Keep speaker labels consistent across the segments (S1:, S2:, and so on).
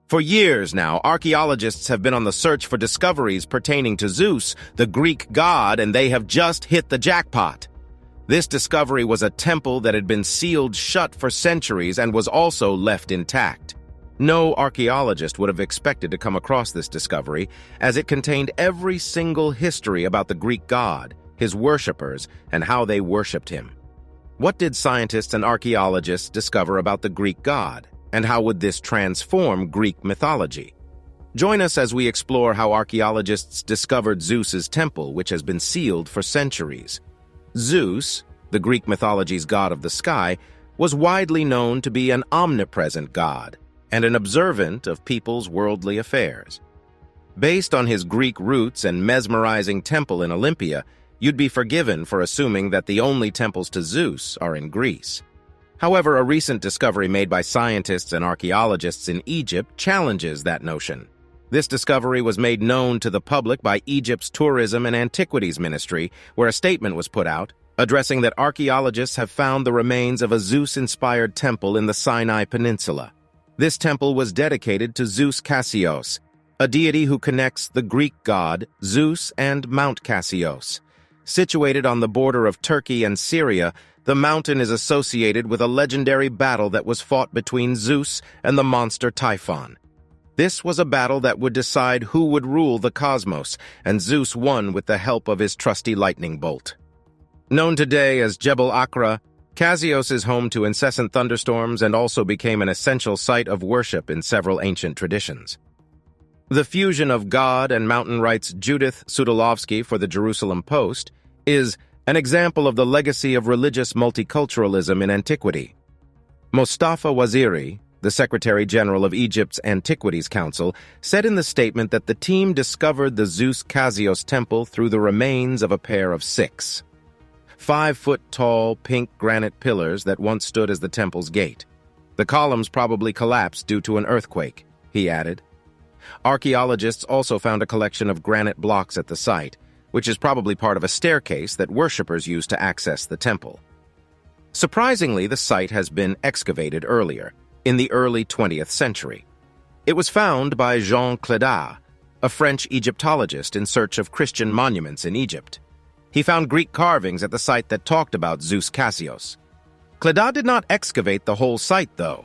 S1: For years now, archaeologists have been on the search for discoveries pertaining to Zeus, the Greek god, and they have just hit the jackpot. This discovery was a temple that had been sealed shut for centuries and was also left intact. No archaeologist would have expected to come across this discovery, as it contained every single history about the Greek god, his worshippers, and how they worshipped him. What did scientists and archaeologists discover about the Greek god, and how would this transform Greek mythology? Join us as we explore how archaeologists discovered Zeus's temple, which has been sealed for centuries. Zeus, the Greek mythology's god of the sky, was widely known to be an omnipresent god and an observant of people's worldly affairs. Based on his Greek roots and mesmerizing temple in Olympia, you'd be forgiven for assuming that the only temples to Zeus are in Greece. However, a recent discovery made by scientists and archaeologists in Egypt challenges that notion. This discovery was made known to the public by Egypt's Tourism and Antiquities Ministry, where a statement was put out addressing that archaeologists have found the remains of a Zeus-inspired temple in the Sinai Peninsula. This temple was dedicated to Zeus Cassios, a deity who connects the Greek god Zeus and Mount Cassios. Situated on the border of Turkey and Syria, the mountain is associated with a legendary battle that was fought between Zeus and the monster Typhon. This was a battle that would decide who would rule the cosmos, and Zeus won with the help of his trusty lightning bolt. Known today as Jebel Akra, Cassios is home to incessant thunderstorms and also became an essential site of worship in several ancient traditions. The fusion of God and mountain, writes Judith Sudolovsky for the Jerusalem Post, is an example of the legacy of religious multiculturalism in antiquity. Mostafa Waziri, the Secretary General of Egypt's Antiquities Council, said in the statement that the team discovered the Zeus Cassios temple through the remains of a pair of 6 5-foot-tall pink granite pillars that once stood as the temple's gate. The columns probably collapsed due to an earthquake, he added. Archaeologists also found a collection of granite blocks at the site, which is probably part of a staircase that worshippers used to access the temple. Surprisingly, the site has been excavated earlier, in the early 20th century. It was found by Jean Clédat, a French Egyptologist in search of Christian monuments in Egypt. He found Greek carvings at the site that talked about Zeus Cassios. Clédat did not excavate the whole site, though.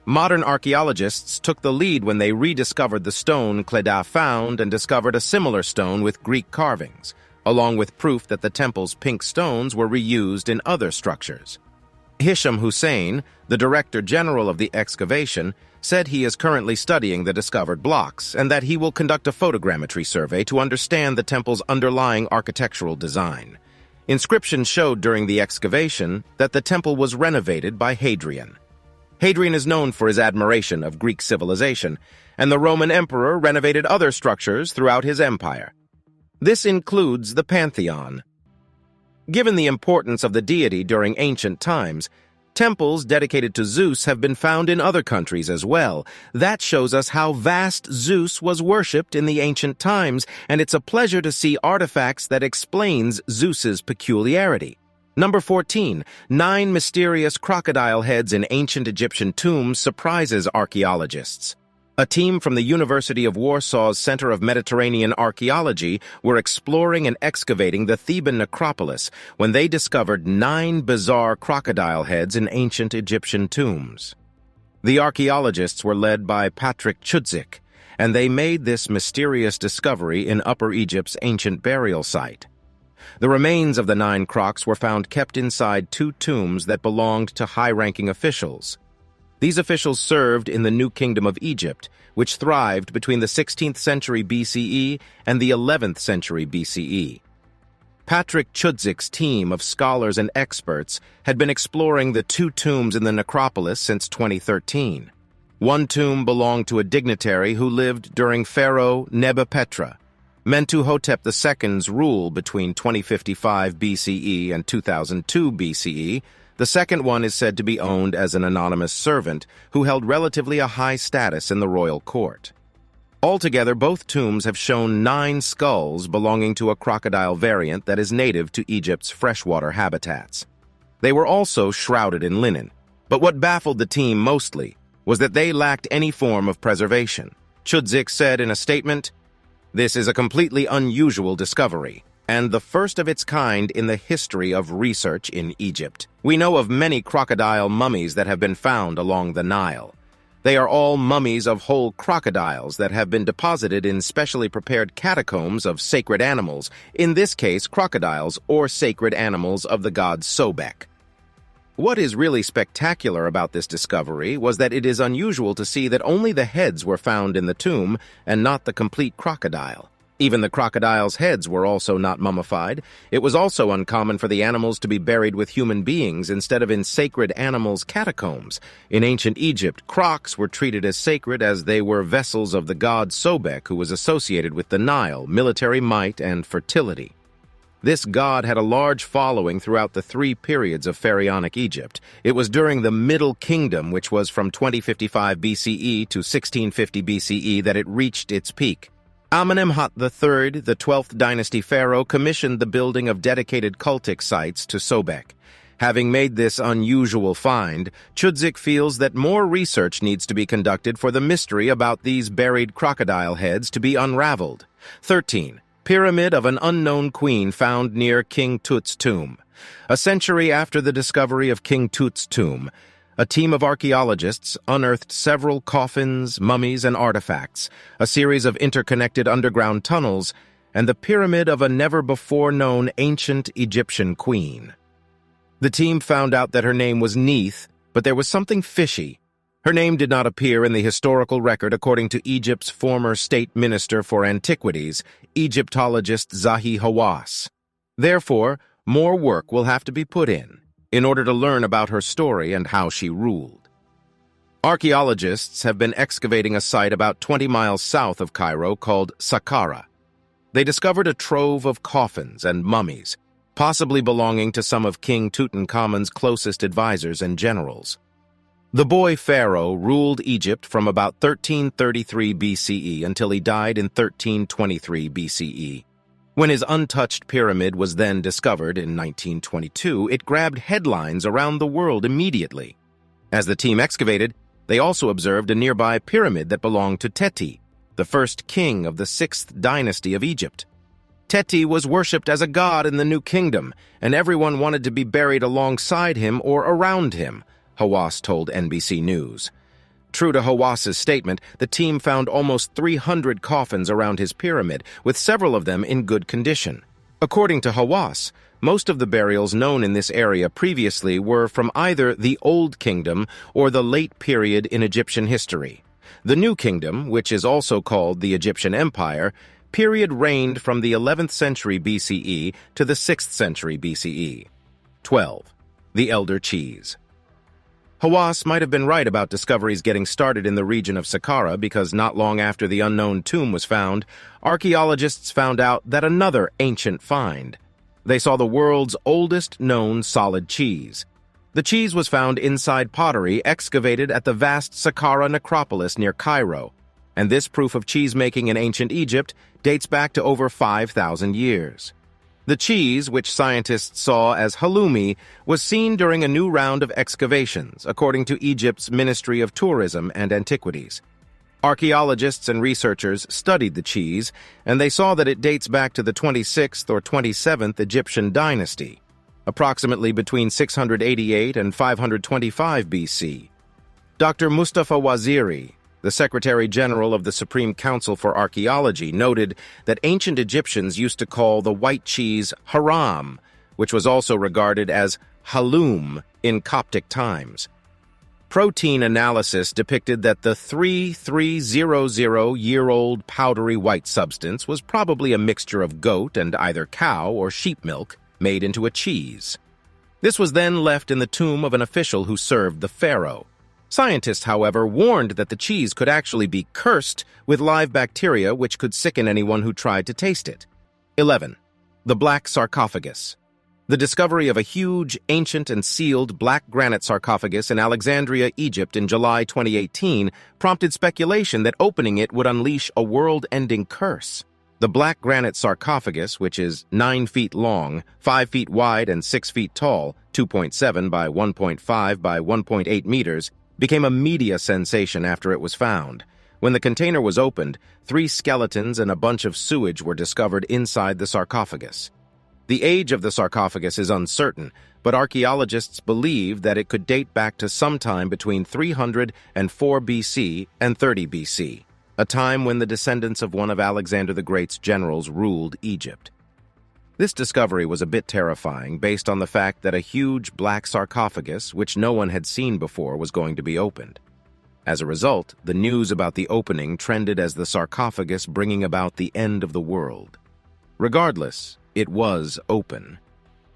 S1: Modern archaeologists took the lead when they rediscovered the stone Clédat found and discovered a similar stone with Greek carvings, along with proof that the temple's pink stones were reused in other structures. Hisham Hussein, the Director General of the excavation, said he is currently studying the discovered blocks and that he will conduct a photogrammetry survey to understand the temple's underlying architectural design. Inscriptions showed during the excavation that the temple was renovated by Hadrian. Hadrian is known for his admiration of Greek civilization, and the Roman emperor renovated other structures throughout his empire. This includes the Pantheon. Given the importance of the deity during ancient times, temples dedicated to Zeus have been found in other countries as well. That shows us how vast Zeus was worshipped in the ancient times, and it's a pleasure to see artifacts that explains Zeus's peculiarity. Number 14, 9 mysterious crocodile heads in ancient Egyptian tombs surprises archaeologists. A team from the University of Warsaw's Center of Mediterranean Archaeology were exploring and excavating the Theban necropolis when they discovered 9 bizarre crocodile heads in ancient Egyptian tombs. The archaeologists were led by Patrick Chudzik, and they made this mysterious discovery in Upper Egypt's ancient burial site. The remains of the 9 crocs were found kept inside 2 tombs that belonged to high-ranking officials. These officials served in the New Kingdom of Egypt, which thrived between the 16th century BCE and the 11th century BCE. Patrick Chudzik's team of scholars and experts had been exploring the 2 tombs in the necropolis since 2013. One tomb belonged to a dignitary who lived during Pharaoh Nebuchadnezzar, Mentuhotep II's rule between 2055 BCE and 2002 BCE. The second one is said to be owned as an anonymous servant who held relatively a high status in the royal court. Altogether, both tombs have shown 9 skulls belonging to a crocodile variant that is native to Egypt's freshwater habitats. They were also shrouded in linen, but what baffled the team mostly was that they lacked any form of preservation. Chudzik said in a statement, "This is a completely unusual discovery, and the first of its kind in the history of research in Egypt. We know of many crocodile mummies that have been found along the Nile. They are all mummies of whole crocodiles that have been deposited in specially prepared catacombs of sacred animals, in this case crocodiles or sacred animals of the god Sobek. What is really spectacular about this discovery was that it is unusual to see that only the heads were found in the tomb and not the complete crocodile. Even the crocodile's heads were also not mummified. It was also uncommon for the animals to be buried with human beings instead of in sacred animals' catacombs. In ancient Egypt, crocs were treated as sacred as they were vessels of the god Sobek, who was associated with the Nile, military might, and fertility. This god had a large following throughout the 3 periods of pharaonic Egypt. It was during the Middle Kingdom, which was from 2055 BCE to 1650 BCE, that it reached its peak. Amenemhat III, the 12th dynasty pharaoh, commissioned the building of dedicated cultic sites to Sobek. Having made this unusual find, Chudzik feels that more research needs to be conducted for the mystery about these buried crocodile heads to be unraveled. 13. Pyramid of an unknown queen found near King Tut's tomb. A century after the discovery of King Tut's tomb, a team of archaeologists unearthed several coffins, mummies, and artifacts, a series of interconnected underground tunnels, and the pyramid of a never-before-known ancient Egyptian queen. The team found out that her name was Neith, but there was something fishy. Her name did not appear in the historical record according to Egypt's former state minister for antiquities, Egyptologist Zahi Hawass. Therefore, more work will have to be put in order to learn about her story and how she ruled. Archaeologists have been excavating a site about 20 miles south of Cairo called Saqqara. They discovered a trove of coffins and mummies, possibly belonging to some of King Tutankhamun's closest advisors and generals. The boy pharaoh ruled Egypt from about 1333 BCE until he died in 1323 BCE. When his untouched pyramid was then discovered in 1922, it grabbed headlines around the world immediately. As the team excavated, they also observed a nearby pyramid that belonged to Teti, the first king of the 6th dynasty of Egypt. Teti was worshipped as a god in the New Kingdom, and everyone wanted to be buried alongside him or around him, Hawass told NBC News. True to Hawass's statement, the team found almost 300 coffins around his pyramid, with several of them in good condition. According to Hawass, most of the burials known in this area previously were from either the Old Kingdom or the late period in Egyptian history. The New Kingdom, which is also called the Egyptian Empire, period reigned from the 11th century BCE to the 6th century BCE. 12. The Elder Cheese. Hawass might have been right about discoveries getting started in the region of Saqqara because not long after the unknown tomb was found, archaeologists found out that another ancient find. They saw the world's oldest known solid cheese. The cheese was found inside pottery excavated at the vast Saqqara necropolis near Cairo, and this proof of cheese-making in ancient Egypt dates back to over 5,000 years. The cheese, which scientists saw as halloumi, was seen during a new round of excavations, according to Egypt's Ministry of Tourism and Antiquities. Archaeologists and researchers studied the cheese, and they saw that it dates back to the 26th or 27th Egyptian dynasty, approximately between 688 and 525 BC. Dr. Mustafa Waziri, the Secretary General of the Supreme Council for Archaeology, noted that ancient Egyptians used to call the white cheese haram, which was also regarded as halloum in Coptic times. Protein analysis depicted that the 3300-year-old powdery white substance was probably a mixture of goat and either cow or sheep milk made into a cheese. This was then left in the tomb of an official who served the pharaoh. Scientists, however, warned that the cheese could actually be cursed with live bacteria which could sicken anyone who tried to taste it. 11. The Black Sarcophagus. The discovery of a huge, ancient, and sealed black granite sarcophagus in Alexandria, Egypt in July 2018 prompted speculation that opening it would unleash a world-ending curse. The black granite sarcophagus, which is 9 feet long, 5 feet wide, and 6 feet tall, 2.7 by 1.5 by 1.8 meters, became a media sensation after it was found. When the container was opened, 3 skeletons and a bunch of sewage were discovered inside the sarcophagus. The age of the sarcophagus is uncertain, but archaeologists believe that it could date back to sometime between 304 BC and 30 BC, a time when the descendants of one of Alexander the Great's generals ruled Egypt. This discovery was a bit terrifying based on the fact that a huge black sarcophagus, which no one had seen before, was going to be opened. As a result, the news about the opening trended as the sarcophagus bringing about the end of the world. Regardless, it was open.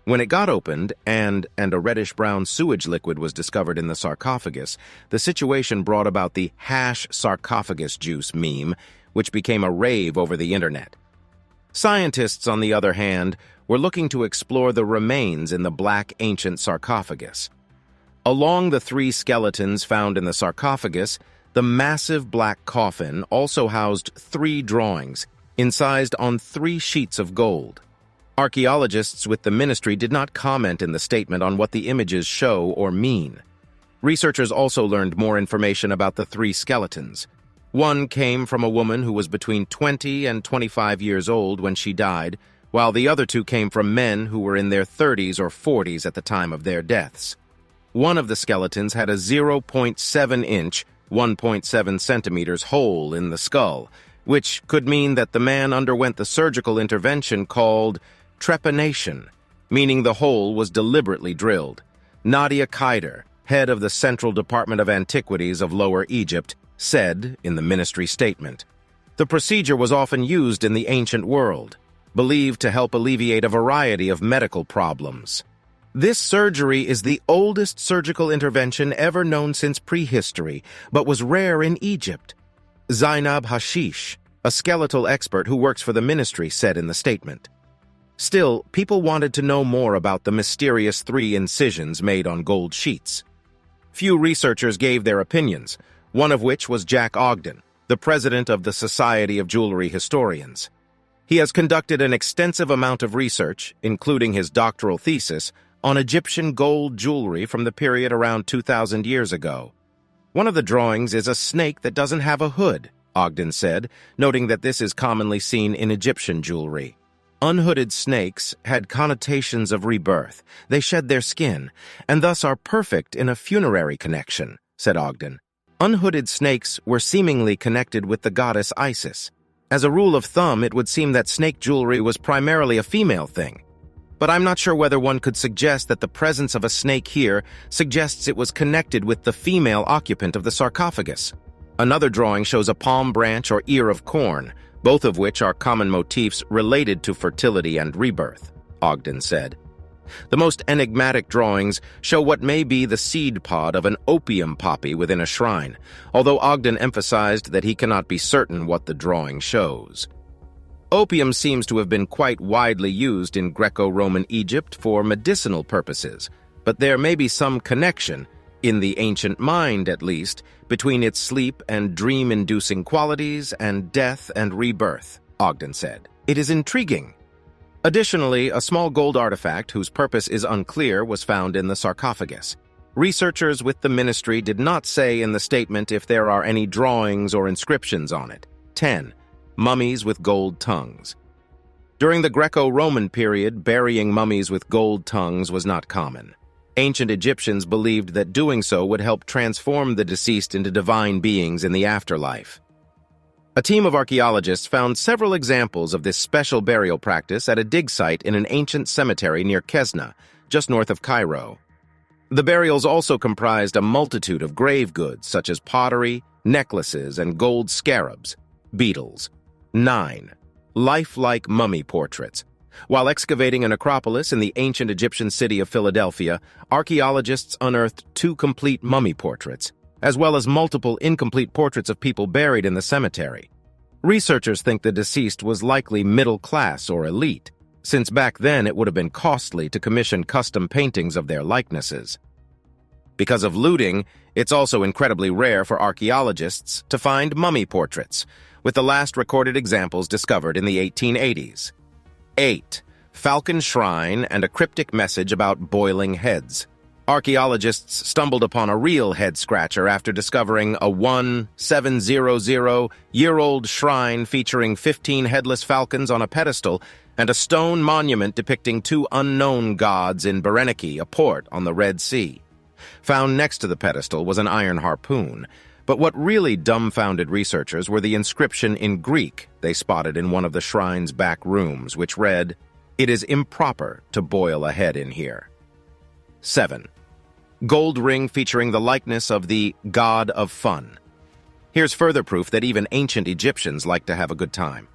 S1: When it got opened and a reddish-brown sewage liquid was discovered in the sarcophagus, the situation brought about the #sarcophagus juice meme, which became a rave over the internet. Scientists, on the other hand, were looking to explore the remains in the black ancient sarcophagus. Along the 3 skeletons found in the sarcophagus, the massive black coffin also housed 3 drawings, incised on 3 sheets of gold. Archaeologists with the ministry did not comment in the statement on what the images show or mean. Researchers also learned more information about the 3 skeletons. One came from a woman who was between 20 and 25 years old when she died, while the other 2 came from men who were in their 30s or 40s at the time of their deaths. One of the skeletons had a 0.7-inch, 1.7 centimeters hole in the skull, which could mean that the man underwent the surgical intervention called trepanation, meaning the hole was deliberately drilled. Nadia Kaider, head of the Central Department of Antiquities of Lower Egypt, said in the ministry statement, "The procedure was often used in the ancient world, believed to help alleviate a variety of medical problems. This surgery is the oldest surgical intervention ever known since prehistory, but was rare in Egypt," Zainab Hashish, a skeletal expert who works for the ministry, said in the statement. Still, people wanted to know more about the mysterious 3 incisions made on gold sheets. Few researchers gave their opinions, one of which was Jack Ogden, the president of the Society of Jewelry Historians. He has conducted an extensive amount of research, including his doctoral thesis, on Egyptian gold jewelry from the period around 2,000 years ago. "One of the drawings is a snake that doesn't have a hood," Ogden said, noting that this is commonly seen in Egyptian jewelry. "Unhooded snakes had connotations of rebirth. They shed their skin, and thus are perfect in a funerary connection," said Ogden. Unhooded snakes were seemingly connected with the goddess Isis. As a rule of thumb, it would seem that snake jewelry was primarily a female thing. But I'm not sure whether one could suggest that the presence of a snake here suggests it was connected with the female occupant of the sarcophagus. Another drawing shows a palm branch or ear of corn, both of which are common motifs related to fertility and rebirth, Ogden said. The most enigmatic drawings show what may be the seed pod of an opium poppy within a shrine, although Ogden emphasized that he cannot be certain what the drawing shows. Opium seems to have been quite widely used in Greco-Roman Egypt for medicinal purposes, but there may be some connection, in the ancient mind at least, between its sleep and dream-inducing qualities and death and rebirth, Ogden said. It is intriguing. Additionally, a small gold artifact whose purpose is unclear was found in the sarcophagus. Researchers with the ministry did not say in the statement if there are any drawings or inscriptions on it. 10. Mummies with gold tongues. During the Greco-Roman period, burying mummies with gold tongues was not common. Ancient Egyptians believed that doing so would help transform the deceased into divine beings in the afterlife. A team of archaeologists found several examples of this special burial practice at a dig site in an ancient cemetery near Kesna, just north of Cairo. The burials also comprised a multitude of grave goods such as pottery, necklaces, and gold scarabs, beetles. 9. Lifelike mummy portraits. While excavating a necropolis in the ancient Egyptian city of Philadelphia, archaeologists unearthed 2 complete mummy portraits, as well as multiple incomplete portraits of people buried in the cemetery. Researchers think the deceased was likely middle class or elite, since back then it would have been costly to commission custom paintings of their likenesses. Because of looting, it's also incredibly rare for archaeologists to find mummy portraits, with the last recorded examples discovered in the 1880s. 8. Falcon Shrine and a cryptic message about boiling heads. Archaeologists stumbled upon a real head-scratcher after discovering a 1700-year-old shrine featuring 15 headless falcons on a pedestal and a stone monument depicting two unknown gods in Berenike, a port on the Red Sea. Found next to the pedestal was an iron harpoon, but what really dumbfounded researchers were the inscription in Greek they spotted in one of the shrine's back rooms, which read, "It is improper to boil a head in here." 7. Gold ring featuring the likeness of the god of fun. Here's further proof that even ancient Egyptians liked to have a good time.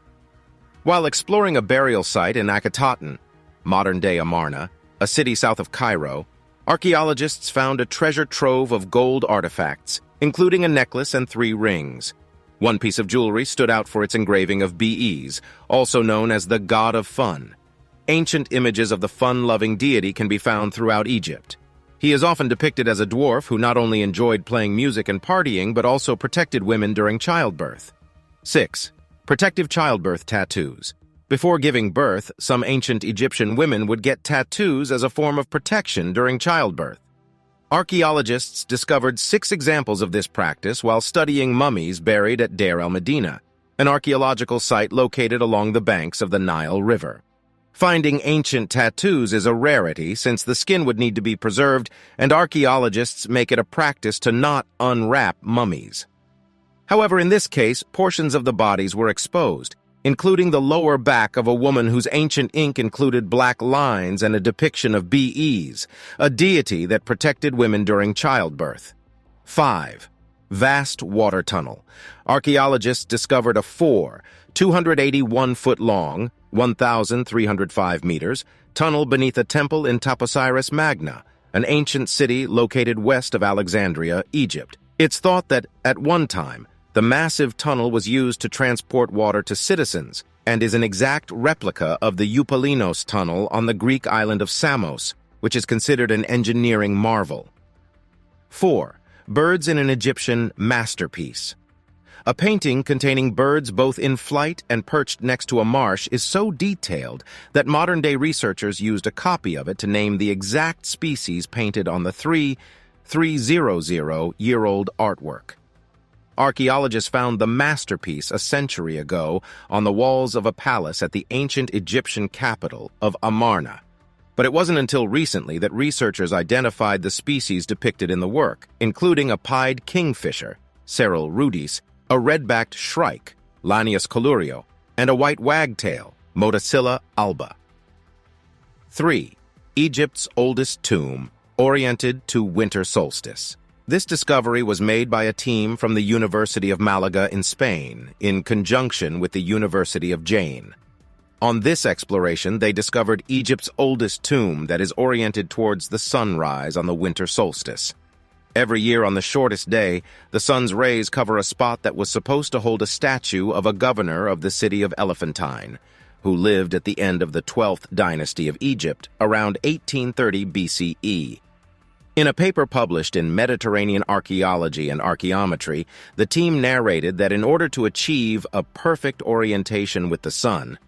S1: While exploring a burial site in Akhetaten, modern-day Amarna, a city south of Cairo, archaeologists found a treasure trove of gold artifacts, including a necklace and 3 rings. One piece of jewelry stood out for its engraving of Bes, also known as the god of fun. Ancient images of the fun-loving deity can be found throughout Egypt. He is often depicted as a dwarf who not only enjoyed playing music and partying, but also protected women during childbirth. 6. Protective childbirth tattoos. Before giving birth, some ancient Egyptian women would get tattoos as a form of protection during childbirth. Archaeologists discovered 6 examples of this practice while studying mummies buried at Deir el-Medina, an archaeological site located along the banks of the Nile River. Finding ancient tattoos is a rarity since the skin would need to be preserved, and archaeologists make it a practice to not unwrap mummies. However, in this case, portions of the bodies were exposed, including the lower back of a woman whose ancient ink included black lines and a depiction of Bes, a deity that protected women during childbirth. 5. Vast water tunnel. Archaeologists discovered a 281-foot-long, 1,305 meters, tunnel beneath a temple in Taposiris Magna, an ancient city located west of Alexandria, Egypt. It's thought that, at one time, the massive tunnel was used to transport water to citizens and is an exact replica of the Eupalinos tunnel on the Greek island of Samos, which is considered an engineering marvel. 4. Birds in an Egyptian masterpiece. A painting containing birds both in flight and perched next to a marsh is so detailed that modern-day researchers used a copy of it to name the exact species painted on the 300-year-old artwork. Archaeologists found the masterpiece a century ago on the walls of a palace at the ancient Egyptian capital of Amarna. But it wasn't until recently that researchers identified the species depicted in the work, including a pied kingfisher, Cerul rudis, a red-backed shrike, Lanius colurio, and a white wagtail, Motacilla alba. 3. Egypt's oldest tomb, oriented to winter solstice. This discovery was made by a team from the University of Malaga in Spain, in conjunction with the University of Jaén. On this exploration, they discovered Egypt's oldest tomb that is oriented towards the sunrise on the winter solstice. Every year on the shortest day, the sun's rays cover a spot that was supposed to hold a statue of a governor of the city of Elephantine, who lived at the end of the 12th dynasty of Egypt, around 1830 BCE. In a paper published in Mediterranean Archaeology and Archaeometry, the team narrated that in order to achieve a perfect orientation with the sun,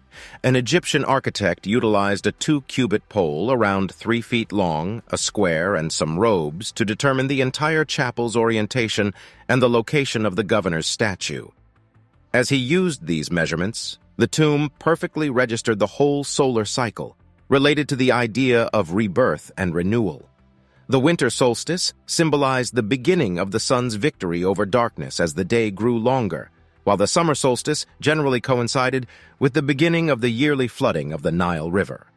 S1: an Egyptian architect utilized a 2-cubit pole around 3 feet long, a square, and some robes to determine the entire chapel's orientation and the location of the governor's statue. As he used these measurements, the tomb perfectly registered the whole solar cycle, related to the idea of rebirth and renewal. The winter solstice symbolized the beginning of the sun's victory over darkness as the day grew longer, while the summer solstice generally coincided with the beginning of the yearly flooding of the Nile River.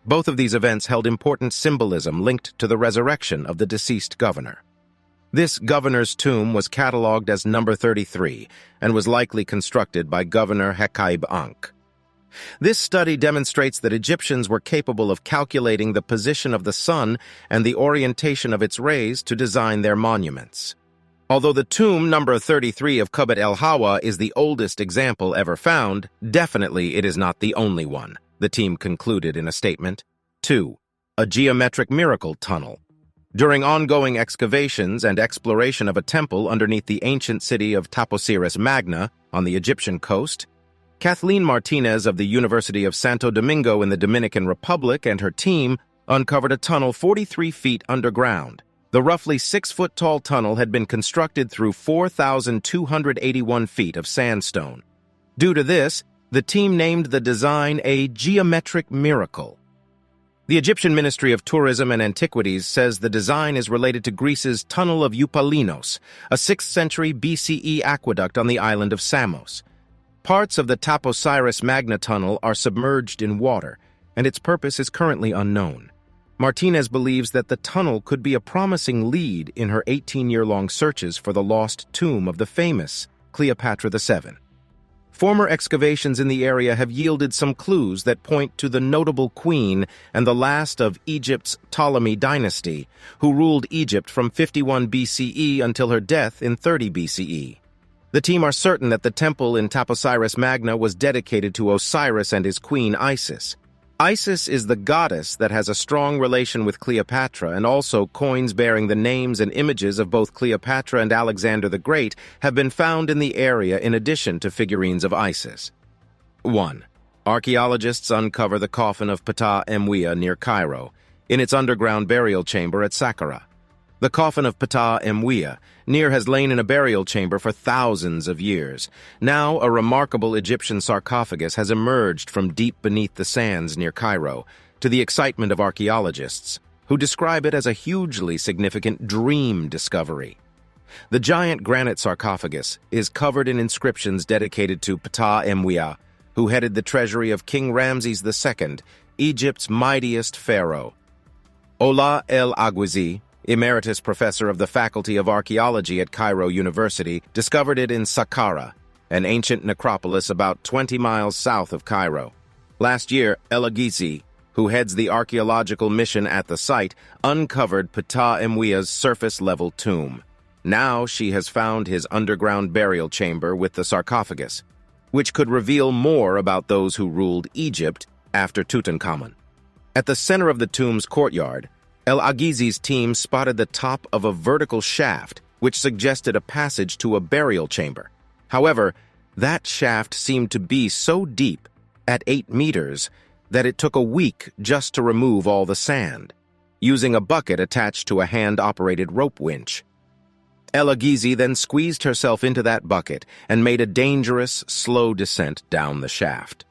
S1: Both of these events held important symbolism linked to the resurrection of the deceased governor. This governor's tomb was catalogued as number 33 and was likely constructed by Governor Hekaib Ankh. This study demonstrates that Egyptians were capable of calculating the position of the sun and the orientation of its rays to design their monuments. Although the tomb number 33 of Kubet el-Hawa is the oldest example ever found, definitely it is not the only one, the team concluded in a statement. 2. A geometric miracle tunnel. During ongoing excavations and exploration of a temple underneath the ancient city of Taposiris Magna on the Egyptian coast, Kathleen Martinez of the University of Santo Domingo in the Dominican Republic and her team uncovered a tunnel 43 feet underground. The roughly 6-foot-tall tunnel had been constructed through 4,281 feet of sandstone. Due to this, the team named the design a geometric miracle. The Egyptian Ministry of Tourism and Antiquities says the design is related to Greece's Tunnel of Eupalinos, a 6th century BCE aqueduct on the island of Samos. Parts of the Taposiris Magna Tunnel are submerged in water, and its purpose is currently unknown. Martinez believes that the tunnel could be a promising lead in her 18-year-long searches for the lost tomb of the famous Cleopatra VII. Former excavations in the area have yielded some clues that point to the notable queen and the last of Egypt's Ptolemy dynasty, who ruled Egypt from 51 BCE until her death in 30 BCE. The team are certain that the temple in Taposiris Magna was dedicated to Osiris and his queen Isis. Isis is the goddess that has a strong relation with Cleopatra, and also coins bearing the names and images of both Cleopatra and Alexander the Great have been found in the area in addition to figurines of Isis. 1. Archaeologists uncover the coffin of Ptah Emweah near Cairo, in its underground burial chamber at Saqqara. The coffin of Ptah Emweah has lain in a burial chamber for thousands of years. Now, a remarkable Egyptian sarcophagus has emerged from deep beneath the sands near Cairo, to the excitement of archaeologists, who describe it as a hugely significant dream discovery. The giant granite sarcophagus is covered in inscriptions dedicated to Ptah Emweah, who headed the treasury of King Ramses II, Egypt's mightiest pharaoh. Ola El-Agwizi, emeritus professor of the Faculty of Archaeology at Cairo University, discovered it in Saqqara, an ancient necropolis about 20 miles south of Cairo. Last year, El-Agwizi, who heads the archaeological mission at the site, uncovered Ptah Emweah's surface-level tomb. Now she has found his underground burial chamber with the sarcophagus, which could reveal more about those who ruled Egypt after Tutankhamun. At the center of the tomb's courtyard, El-Agwizi's team spotted the top of a vertical shaft, which suggested a passage to a burial chamber. However, that shaft seemed to be so deep, at 8 meters, that it took a week just to remove all the sand, using a bucket attached to a hand-operated rope winch. El-Agwizi then squeezed herself into that bucket and made a dangerous, slow descent down the shaft.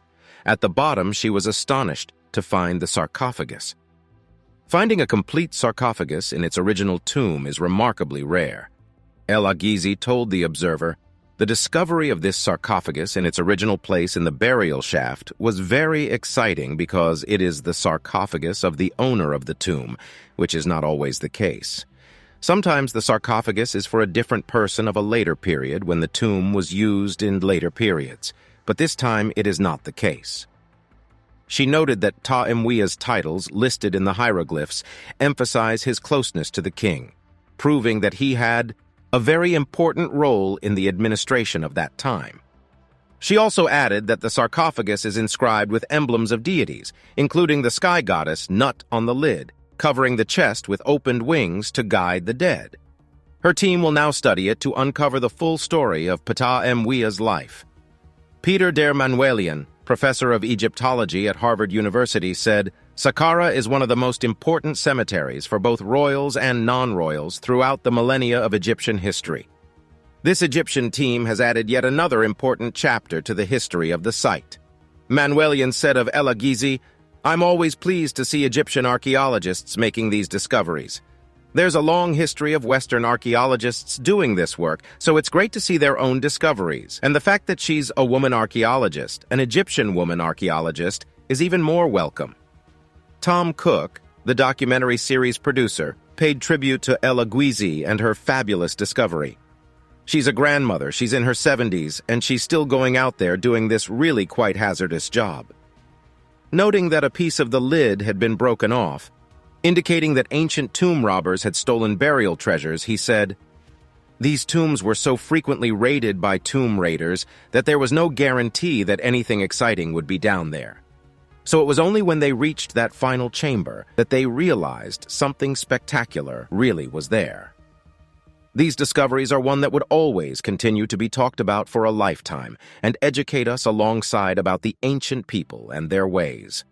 S1: At the bottom, she was astonished to find the sarcophagus. Finding a complete sarcophagus in its original tomb is remarkably rare. El-Agwizi told the observer, "The discovery of this sarcophagus in its original place in the burial shaft was very exciting because it is the sarcophagus of the owner of the tomb, which is not always the case. Sometimes the sarcophagus is for a different person of a later period when the tomb was used in later periods, but this time it is not the case." She noted that Ptah Emweah's titles listed in the hieroglyphs emphasize his closeness to the king, proving that he had a very important role in the administration of that time. She also added that the sarcophagus is inscribed with emblems of deities, including the sky goddess Nut on the lid, covering the chest with opened wings to guide the dead. Her team will now study it to uncover the full story of Ptah Emweah's life. Peter der Manuelian, professor of Egyptology at Harvard University, said, "Saqqara is one of the most important cemeteries for both royals and non-royals throughout the millennia of Egyptian history. This Egyptian team has added yet another important chapter to the history of the site." Manuelian said of El-Agwizi, "I'm always pleased to see Egyptian archaeologists making these discoveries. There's a long history of Western archaeologists doing this work, so it's great to see their own discoveries. And the fact that she's a woman archaeologist, an Egyptian woman archaeologist, is even more welcome." Tom Cook, the documentary series producer, paid tribute to El-Agwizi and her fabulous discovery. "She's a grandmother, she's in her 70s, and she's still going out there doing this really quite hazardous job." Noting that a piece of the lid had been broken off, indicating that ancient tomb robbers had stolen burial treasures, he said, "These tombs were so frequently raided by tomb raiders that there was no guarantee that anything exciting would be down there. So it was only when they reached that final chamber that they realized something spectacular really was there." These discoveries are one that would always continue to be talked about for a lifetime and educate us alongside about the ancient people and their ways.